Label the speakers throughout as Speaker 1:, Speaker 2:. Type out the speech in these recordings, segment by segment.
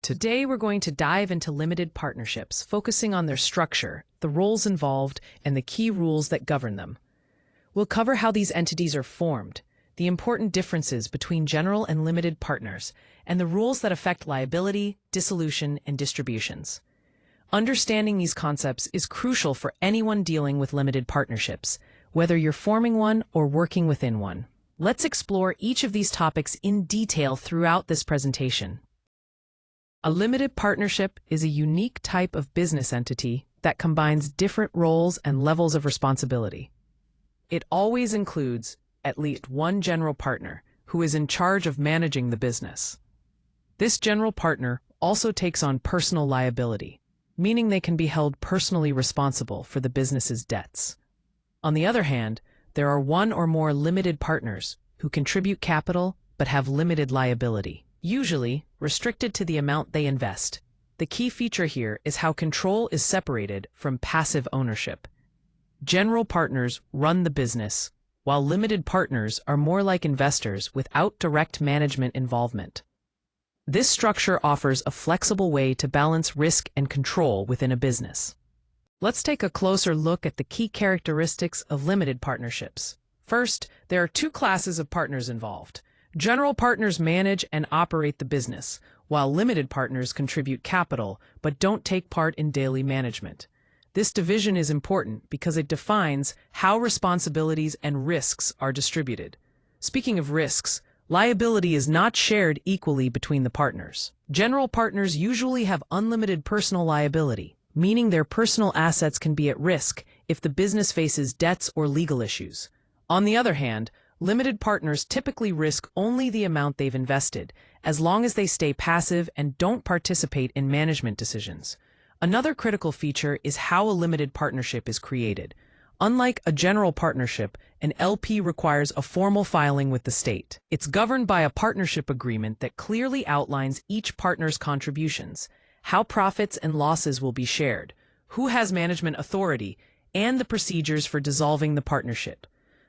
Speaker 1: Today, we're going to dive into limited partnerships, focusing on their structure, the roles involved, and the key rules that govern them. We'll cover how these entities are formed, the important differences between general and limited partners, and the rules that affect liability, dissolution, and distributions. Understanding these concepts is crucial for anyone dealing with limited partnerships, whether you're forming one or working within one. Let's explore each of these topics in detail throughout this presentation. A limited partnership is a unique type of business entity that combines different roles and levels of responsibility. It always includes at least one general partner who is in charge of managing the business. This general partner also takes on personal liability, meaning they can be held personally responsible for the business's debts. On the other hand, there are one or more limited partners who contribute capital but have limited liability, usually restricted to the amount they invest. The key feature here is how control is separated from passive ownership. General partners run the business, while limited partners are more like investors without direct management involvement. This structure offers a flexible way to balance risk and control within a business. Let's take a closer look at the key characteristics of limited partnerships. First, there are two classes of partners involved. General partners manage and operate the business, while limited partners contribute capital but don't take part in daily management. This division is important because it defines how responsibilities and risks are distributed. Speaking of risks, liability is not shared equally between the partners. General partners usually have unlimited personal liability, meaning their personal assets can be at risk if the business faces debts or legal issues. On the other hand, limited partners typically risk only the amount they've invested, as long as they stay passive and don't participate in management decisions. Another critical feature is how a limited partnership is created. Unlike a general partnership, an LP requires a formal filing with the state. It's governed by a partnership agreement that clearly outlines each partner's contributions, how profits and losses will be shared, who has management authority, and the procedures for dissolving the partnership.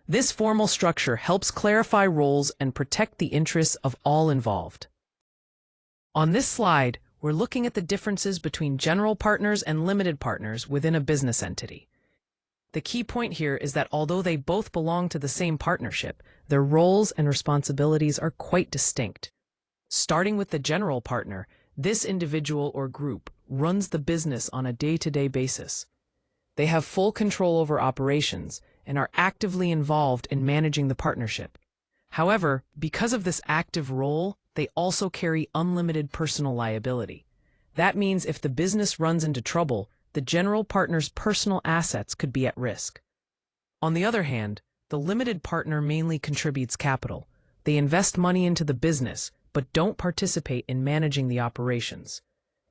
Speaker 1: This formal structure helps clarify roles and protect the interests of all involved. On this slide, we're looking at the differences between general partners and limited partners within a business entity. The key point here is that although they both belong to the same partnership, their roles and responsibilities are quite distinct. Starting with the general partner, this individual or group runs the business on a day-to-day basis. They have full control over operations and are actively involved in managing the partnership. However, because of this active role, they also carry unlimited personal liability. That means if the business runs into trouble, the general partner's personal assets could be at risk. On the other hand, the limited partner mainly contributes capital. They invest money into the business, but don't participate in managing the operations.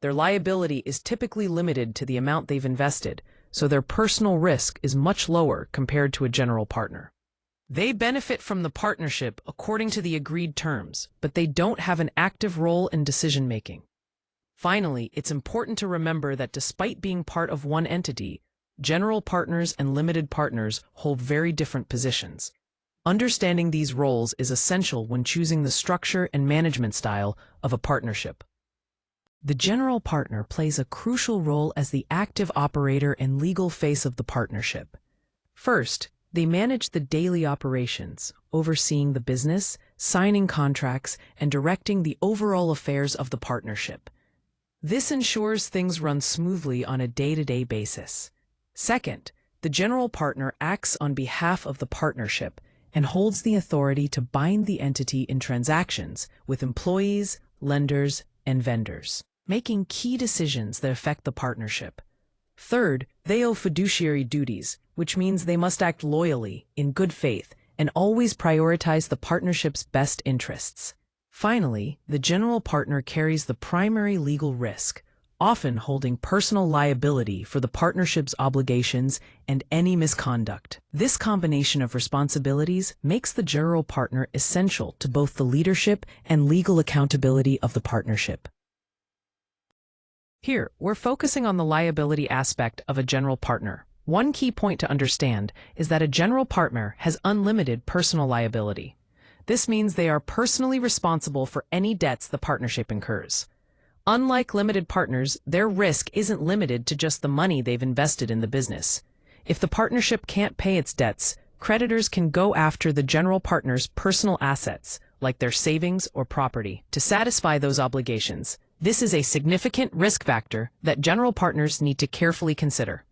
Speaker 1: Their liability is typically limited to the amount they've invested, so their personal risk is much lower compared to a general partner. They benefit from the partnership according to the agreed terms, but they don't have an active role in decision-making. Finally, it's important to remember that despite being part of one entity, general partners and limited partners hold very different positions. Understanding these roles is essential when choosing the structure and management style of a partnership. The general partner plays a crucial role as the active operator and legal face of the partnership. First, they manage the daily operations, overseeing the business, signing contracts, and directing the overall affairs of the partnership. This ensures things run smoothly on a day-to-day basis. Second, the general partner acts on behalf of the partnership and holds the authority to bind the entity in transactions with employees, lenders, and vendors, making key decisions that affect the partnership. Third, they owe fiduciary duties, which means they must act loyally, in good faith, and always prioritize the partnership's best interests. Finally, the general partner carries the primary legal risk, often holding personal liability for the partnership's obligations and any misconduct. This combination of responsibilities makes the general partner essential to both the leadership and legal accountability of the partnership. Here, we're focusing on the liability aspect of a general partner. One key point to understand is that a general partner has unlimited personal liability. This means they are personally responsible for any debts the partnership incurs. Unlike limited partners, their risk isn't limited to just the money they've invested in the business. If the partnership can't pay its debts, creditors can go after the general partner's personal assets, like their savings or property, to satisfy those obligations. This is a significant risk factor that general partners need to carefully consider.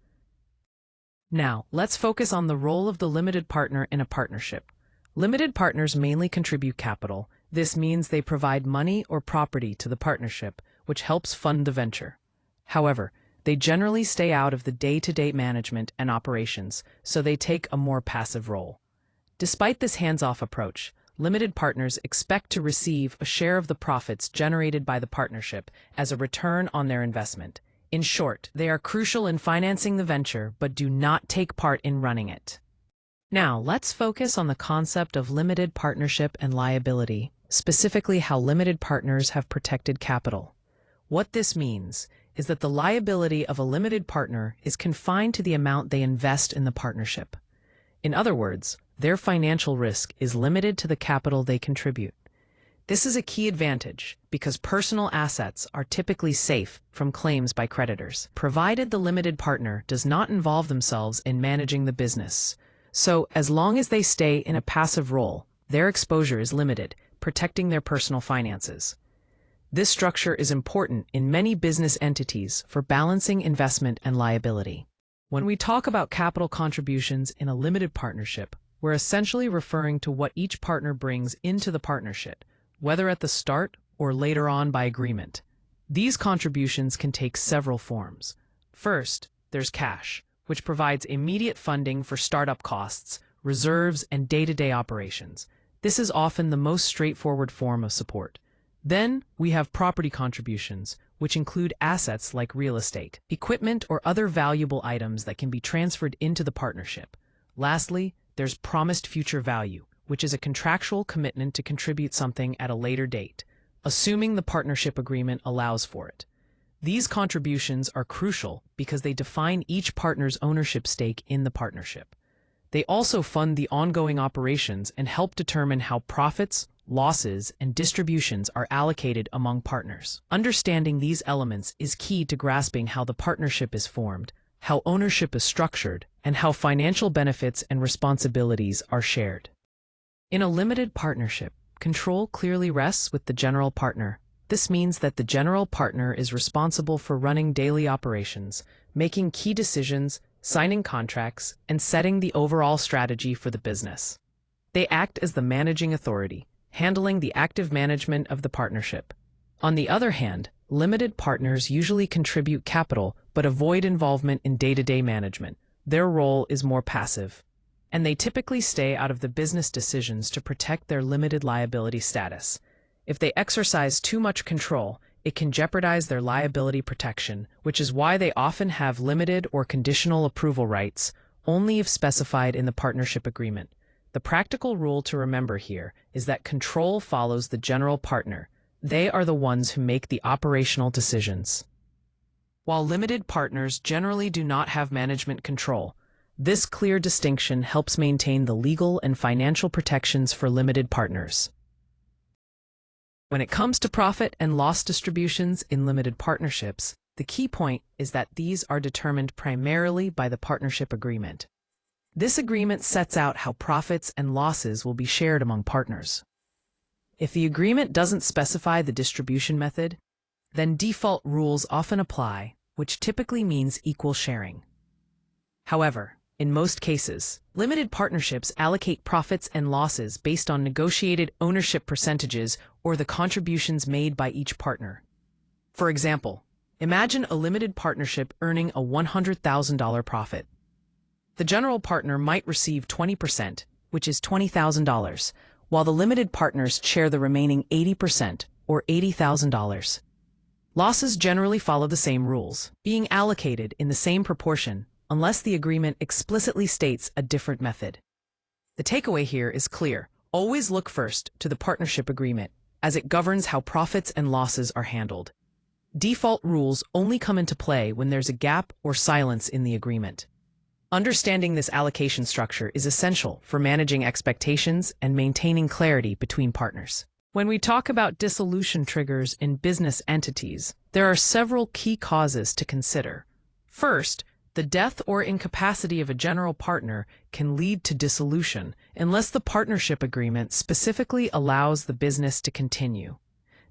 Speaker 1: Now, let's focus on the role of the limited partner in a partnership. Limited partners mainly contribute capital. This means they provide money or property to the partnership, which helps fund the venture. However, they generally stay out of the day-to-day management and operations, so they take a more passive role. Despite this hands-off approach, limited partners expect to receive a share of the profits generated by the partnership as a return on their investment. In short, they are crucial in financing the venture but do not take part in running it. Now, let's focus on the concept of limited partnership and liability, specifically how limited partners have protected capital. What this means is that the liability of a limited partner is confined to the amount they invest in the partnership. In other words, their financial risk is limited to the capital they contribute. This is a key advantage because personal assets are typically safe from claims by creditors, provided the limited partner does not involve themselves in managing the business. So, as long as they stay in a passive role, their exposure is limited, protecting their personal finances. This structure is important in many business entities for balancing investment and liability. When we talk about capital contributions in a limited partnership, we're essentially referring to what each partner brings into the partnership, whether at the start or later on by agreement. These contributions can take several forms. First, there's cash, which provides immediate funding for startup costs, reserves, and day-to-day operations. This is often the most straightforward form of support. Then, we have property contributions, which include assets like real estate, equipment, or other valuable items that can be transferred into the partnership. Lastly, there's promised future value, which is a contractual commitment to contribute something at a later date, assuming the partnership agreement allows for it. These contributions are crucial because they define each partner's ownership stake in the partnership. They also fund the ongoing operations and help determine how profits, losses, and distributions are allocated among partners. Understanding these elements is key to grasping how the partnership is formed, how ownership is structured, and how financial benefits and responsibilities are shared. In a limited partnership, control clearly rests with the general partner. This means that the general partner is responsible for running daily operations, making key decisions, signing contracts, and setting the overall strategy for the business. They act as the managing authority, handling the active management of the partnership. On the other hand, limited partners usually contribute capital but avoid involvement in day-to-day management. Their role is more passive, and they typically stay out of the business decisions to protect their limited liability status. If they exercise too much control, it can jeopardize their liability protection, which is why they often have limited or conditional approval rights, only if specified in the partnership agreement. The practical rule to remember here is that control follows the general partner. They are the ones who make the operational decisions. While limited partners generally do not have management control, this clear distinction helps maintain the legal and financial protections for limited partners. When it comes to profit and loss distributions in limited partnerships, the key point is that these are determined primarily by the partnership agreement. This agreement sets out how profits and losses will be shared among partners. If the agreement doesn't specify the distribution method, then default rules often apply, which typically means equal sharing. However, in most cases, limited partnerships allocate profits and losses based on negotiated ownership percentages or the contributions made by each partner. For example, imagine a limited partnership earning a $100,000 profit. The general partner might receive 20%, which is $20,000, while the limited partners share the remaining 80%, or $80,000. Losses generally follow the same rules, being allocated in the same proportion, unless the agreement explicitly states a different method. The takeaway here is clear. Always look first to the partnership agreement, as it governs how profits and losses are handled. Default rules only come into play when there's a gap or silence in the agreement. Understanding this allocation structure is essential for managing expectations and maintaining clarity between partners. When we talk about dissolution triggers in business entities, There are several key causes to consider. First, the death or incapacity of a general partner can lead to dissolution unless the partnership agreement specifically allows the business to continue.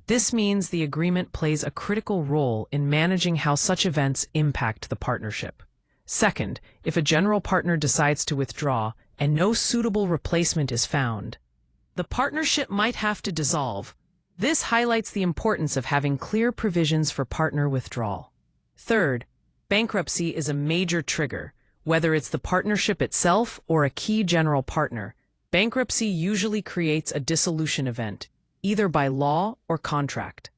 Speaker 1: This means the agreement plays a critical role in managing how such events impact the partnership. Second, if a general partner decides to withdraw and no suitable replacement is found, the partnership might have to dissolve. This highlights the importance of having clear provisions for partner withdrawal. Third, bankruptcy is a major trigger. Whether it's the partnership itself or a key general partner, bankruptcy usually creates a dissolution event, either by law or contract.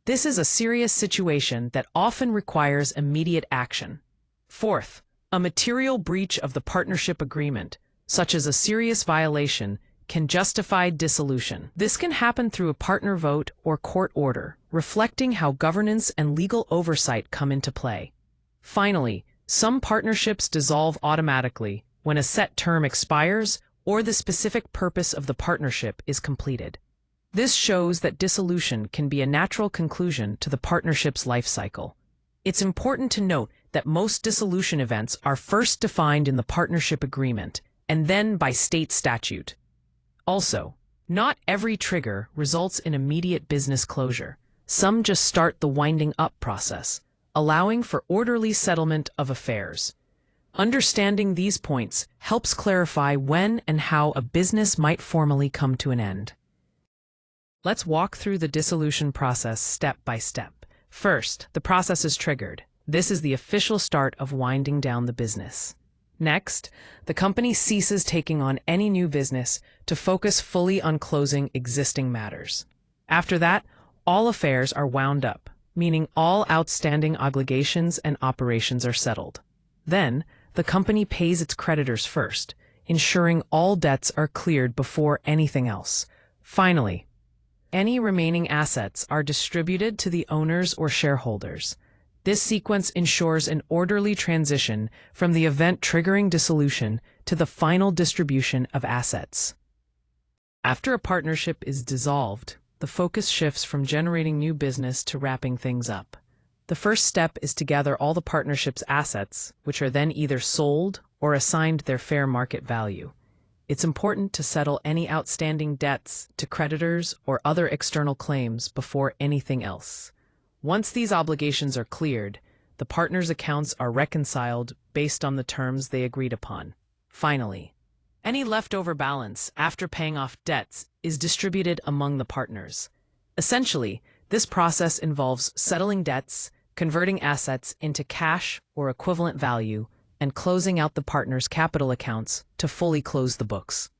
Speaker 1: This is a serious situation that often requires immediate action. Fourth, a material breach of the partnership agreement, such as a serious violation, can justify dissolution. This can happen through a partner vote or court order, reflecting how governance and legal oversight come into play. Finally, some partnerships dissolve automatically when a set term expires or the specific purpose of the partnership is completed. This shows that dissolution can be a natural conclusion to the partnership's life cycle. It's important to note that most dissolution events are first defined in the partnership agreement and then by state statute. Also, not every trigger results in immediate business closure. Some just start the winding up process, allowing for orderly settlement of affairs. Understanding these points helps clarify when and how a business might formally come to an end. Let's walk through the dissolution process step by step. First, the process is triggered. This is the official start of winding down the business. Next, the company ceases taking on any new business to focus fully on closing existing matters. After that, all affairs are wound up, meaning all outstanding obligations and operations are settled. Then, the company pays its creditors first, ensuring all debts are cleared before anything else. Finally, any remaining assets are distributed to the owners or shareholders. This sequence ensures an orderly transition from the event triggering dissolution to the final distribution of assets. After a partnership is dissolved, the focus shifts from generating new business to wrapping things up. The first step is to gather all the partnership's assets, which are then either sold or assigned their fair market value. It's important to settle any outstanding debts to creditors or other external claims before anything else. Once these obligations are cleared, the partners' accounts are reconciled based on the terms they agreed upon. Finally, any leftover balance after paying off debts is distributed among the partners. Essentially, this process involves settling debts, converting assets into cash or equivalent value, and closing out the partners' capital accounts to fully close the books.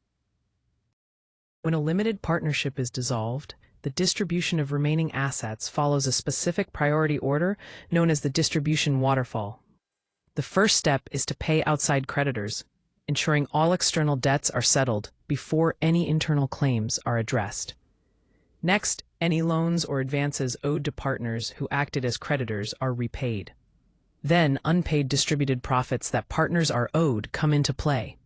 Speaker 1: When a limited partnership is dissolved, the distribution of remaining assets follows a specific priority order known as the distribution waterfall. The first step is to pay outside creditors, ensuring all external debts are settled before any internal claims are addressed. Next, any loans or advances owed to partners who acted as creditors are repaid. Then, unpaid distributed profits that partners are owed come into play.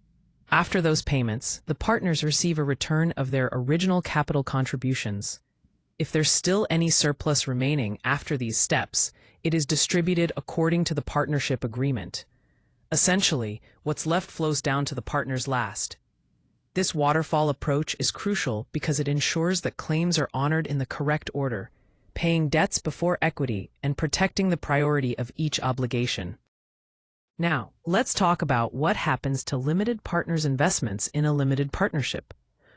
Speaker 1: After those payments, the partners receive a return of their original capital contributions. If there's still any surplus remaining after these steps, it is distributed according to the partnership agreement. Essentially, what's left flows down to the partners last. This waterfall approach is crucial because it ensures that claims are honored in the correct order, paying debts before equity and protecting the priority of each obligation. Now, let's talk about what happens to limited partners' investments in a limited partnership.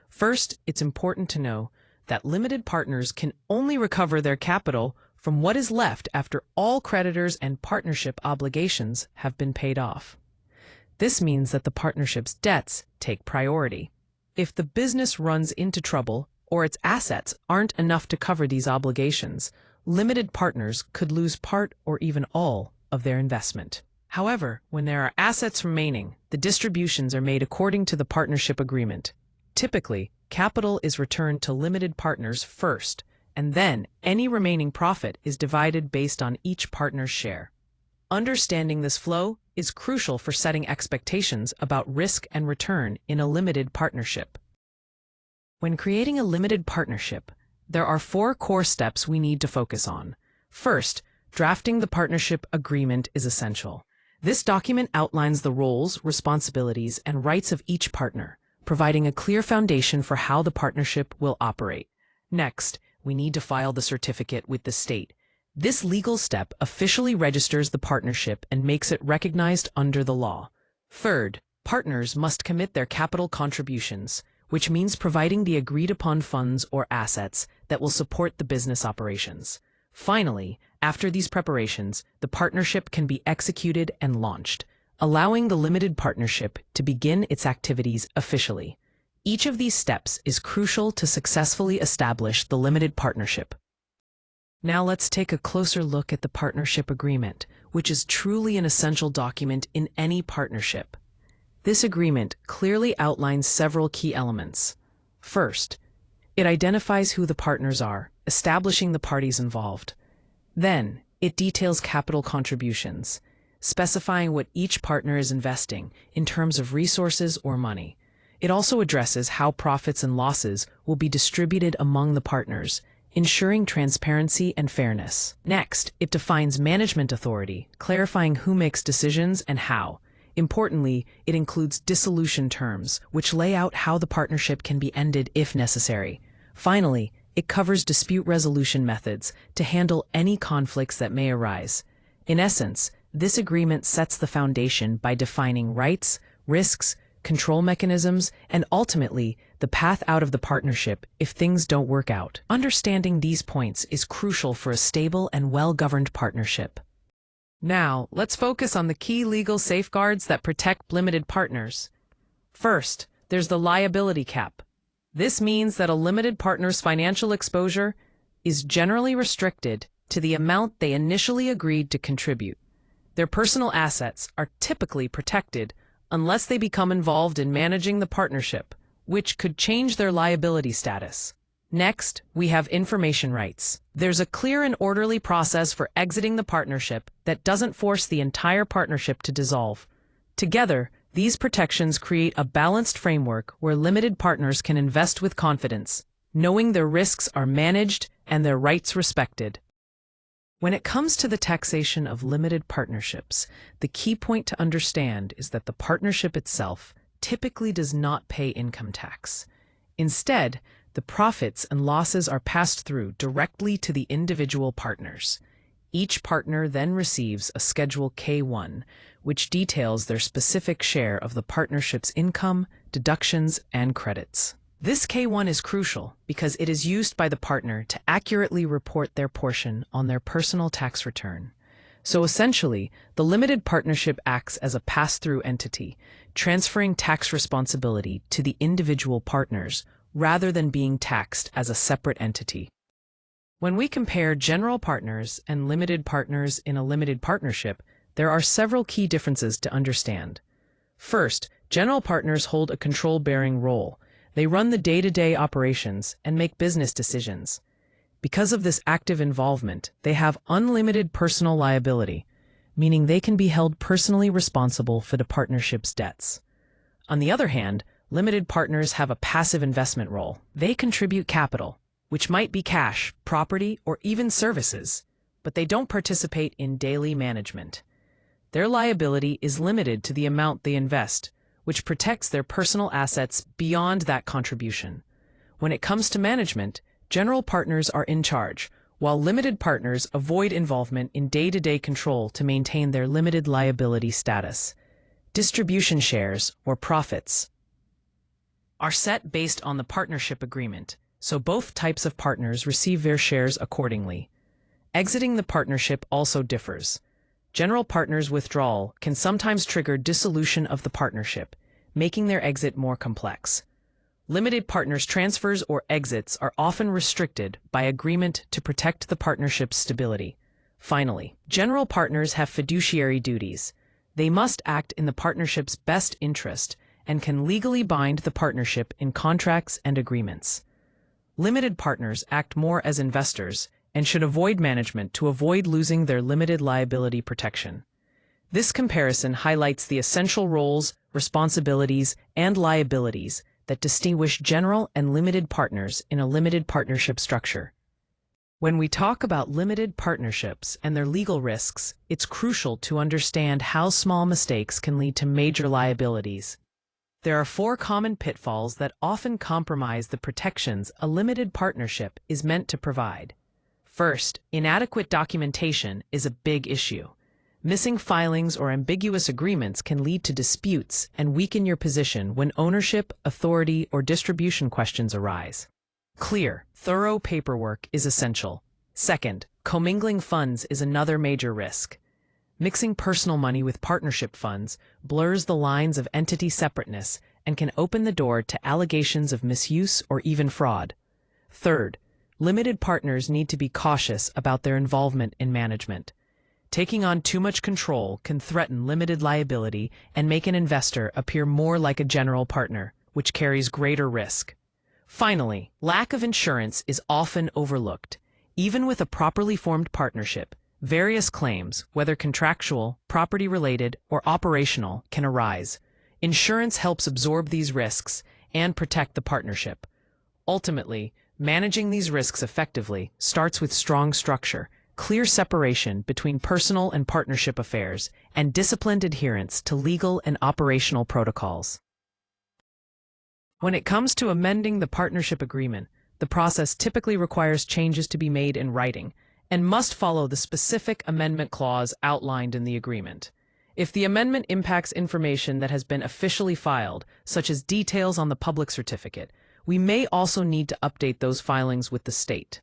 Speaker 1: First, it's important to know that limited partners can only recover their capital from what is left after all creditors and partnership obligations have been paid off. This means that the partnership's debts take priority. If the business runs into trouble or its assets aren't enough to cover these obligations, limited partners could lose part or even all of their investment. However, when there are assets remaining, the distributions are made according to the partnership agreement. Typically, capital is returned to limited partners first, and then any remaining profit is divided based on each partner's share. Understanding this flow is crucial for setting expectations about risk and return in a limited partnership. When creating a limited partnership, there are 4 core steps we need to focus on. First, drafting the partnership agreement is essential. This document outlines the roles, responsibilities, and rights of each partner, providing a clear foundation for how the partnership will operate. Next, we need to file the certificate with the state. This legal step officially registers the partnership and makes it recognized under the law. Third, partners must commit their capital contributions, which means providing the agreed-upon funds or assets that will support the business operations. Finally, after these preparations, the partnership can be executed and launched, allowing the limited partnership to begin its activities officially. Each of these steps is crucial to successfully establish the limited partnership. Now let's take a closer look at the partnership agreement, which is truly an essential document in any partnership. This agreement clearly outlines several key elements. First, it identifies who the partners are, establishing the parties involved. Then, it details capital contributions, specifying what each partner is investing in terms of resources or money. It also addresses how profits and losses will be distributed among the partners, ensuring transparency and fairness. Next, it defines management authority, clarifying who makes decisions and how. Importantly, it includes dissolution terms, which lay out how the partnership can be ended if necessary. Finally, it covers dispute resolution methods to handle any conflicts that may arise. In essence, this agreement sets the foundation by defining rights, risks, control mechanisms, and ultimately, the path out of the partnership if things don't work out. Understanding these points is crucial for a stable and well-governed partnership. Now, let's focus on the key legal safeguards that protect limited partners. First, there's the liability cap. This means that a limited partner's financial exposure is generally restricted to the amount they initially agreed to contribute. Their personal assets are typically protected unless they become involved in managing the partnership, which could change their liability status. Next, we have information rights. There's a clear and orderly process for exiting the partnership that doesn't force the entire partnership to dissolve. Together, these protections create a balanced framework where limited partners can invest with confidence, knowing their risks are managed and their rights respected. When it comes to the taxation of limited partnerships, the key point to understand is that the partnership itself typically does not pay income tax. Instead, the profits and losses are passed through directly to the individual partners. Each partner then receives a Schedule K-1, which details their specific share of the partnership's income, deductions, and credits. This K-1 is crucial because it is used by the partner to accurately report their portion on their personal tax return. So essentially, the limited partnership acts as a pass-through entity, transferring tax responsibility to the individual partners rather than being taxed as a separate entity. When we compare general partners and limited partners in a limited partnership, there are several key differences to understand. First, general partners hold a control-bearing role. They run the day-to-day operations and make business decisions. Because of this active involvement, they have unlimited personal liability, meaning they can be held personally responsible for the partnership's debts. On the other hand, limited partners have a passive investment role. They contribute capital, which might be cash, property, or even services, but they don't participate in daily management. Their liability is limited to the amount they invest, which protects their personal assets beyond that contribution. When it comes to management, general partners are in charge, while limited partners avoid involvement in day-to-day control to maintain their limited liability status. Distribution shares, or profits, are set based on the partnership agreement, so both types of partners receive their shares accordingly. Exiting the partnership also differs. General partners' withdrawal can sometimes trigger dissolution of the partnership, making their exit more complex. Limited partners' transfers or exits are often restricted by agreement to protect the partnership's stability. Finally, general partners have fiduciary duties. They must act in the partnership's best interest and can legally bind the partnership in contracts and agreements. Limited partners act more as investors and should avoid management to avoid losing their limited liability protection. This comparison highlights the essential roles, responsibilities, and liabilities that distinguish general and limited partners in a limited partnership structure. When we talk about limited partnerships and their legal risks, it's crucial to understand how small mistakes can lead to major liabilities. There are 4 common pitfalls that often compromise the protections a limited partnership is meant to provide. First, inadequate documentation is a big issue. Missing filings or ambiguous agreements can lead to disputes and weaken your position when ownership, authority, or distribution questions arise. Clear, thorough paperwork is essential. Second, commingling funds is another major risk. Mixing personal money with partnership funds blurs the lines of entity separateness and can open the door to allegations of misuse or even fraud. Third, limited partners need to be cautious about their involvement in management. Taking on too much control can threaten limited liability and make an investor appear more like a general partner, which carries greater risk. Finally, lack of insurance is often overlooked. Even with a properly formed partnership, various claims, whether contractual, property-related, or operational, can arise. Insurance helps absorb these risks and protect the partnership. Ultimately, managing these risks effectively starts with strong structure, clear separation between personal and partnership affairs, and disciplined adherence to legal and operational protocols. When it comes to amending the partnership agreement, the process typically requires changes to be made in writing and must follow the specific amendment clause outlined in the agreement. If the amendment impacts information that has been officially filed, such as details on the public certificate, we may also need to update those filings with the state.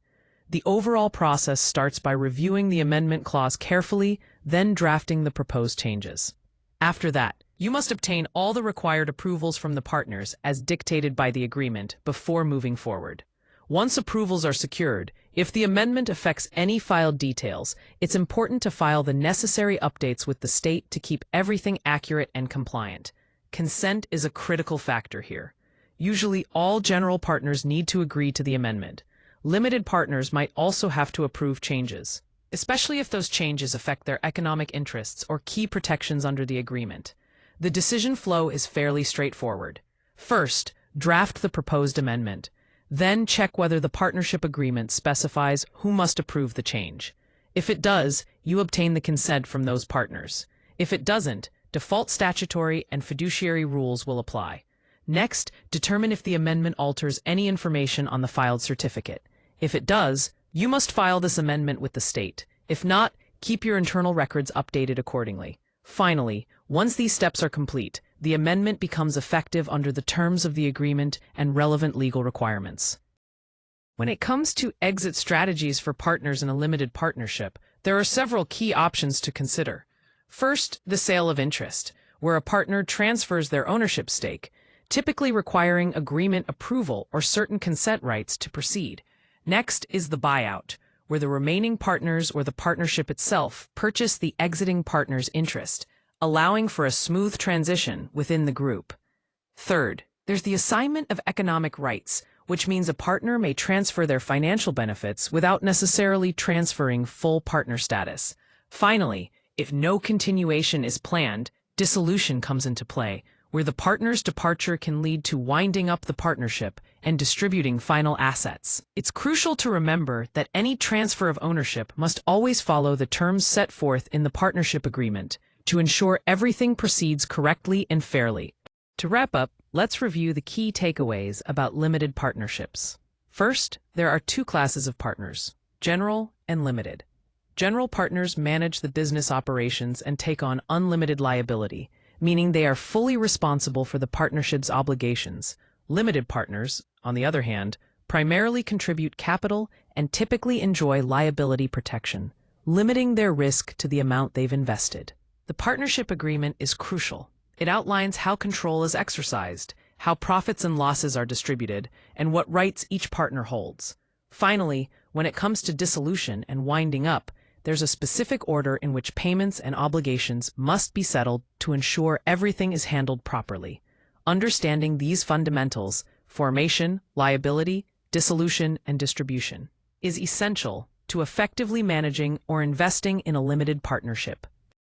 Speaker 1: The overall process starts by reviewing the amendment clause carefully, then drafting the proposed changes. After that, you must obtain all the required approvals from the partners as dictated by the agreement before moving forward. Once approvals are secured, if the amendment affects any filed details, it's important to file the necessary updates with the state to keep everything accurate and compliant. Consent is a critical factor here. Usually, all general partners need to agree to the amendment. Limited partners might also have to approve changes, especially if those changes affect their economic interests or key protections under the agreement. The decision flow is fairly straightforward. First, draft the proposed amendment. Then check whether the partnership agreement specifies who must approve the change. If it does, you obtain the consent from those partners. If it doesn't, default statutory and fiduciary rules will apply. Next, determine if the amendment alters any information on the filed certificate. If it does, you must file this amendment with the state. If not, keep your internal records updated accordingly. Finally, once these steps are complete, the amendment becomes effective under the terms of the agreement and relevant legal requirements. When it comes to exit strategies for partners in a limited partnership, there are several key options to consider. First, the sale of interest, where a partner transfers their ownership stake, typically requiring agreement approval or certain consent rights to proceed. Next is the buyout, where the remaining partners or the partnership itself purchase the exiting partner's interest, allowing for a smooth transition within the group. Third, there's the assignment of economic rights, which means a partner may transfer their financial benefits without necessarily transferring full partner status. Finally, if no continuation is planned, dissolution comes into play, where the partner's departure can lead to winding up the partnership and distributing final assets. It's crucial to remember that any transfer of ownership must always follow the terms set forth in the partnership agreement to ensure everything proceeds correctly and fairly. To wrap up, let's review the key takeaways about limited partnerships. First, there are 2 classes of partners, general and limited. General partners manage the business operations and take on unlimited liability, meaning they are fully responsible for the partnership's obligations. Limited partners, on the other hand, primarily contribute capital and typically enjoy liability protection, limiting their risk to the amount they've invested. The partnership agreement is crucial. It outlines how control is exercised, how profits and losses are distributed, and what rights each partner holds. Finally, when it comes to dissolution and winding up, there's a specific order in which payments and obligations must be settled to ensure everything is handled properly. Understanding these fundamentals, formation, liability, dissolution, and distribution, is essential to effectively managing or investing in a limited partnership.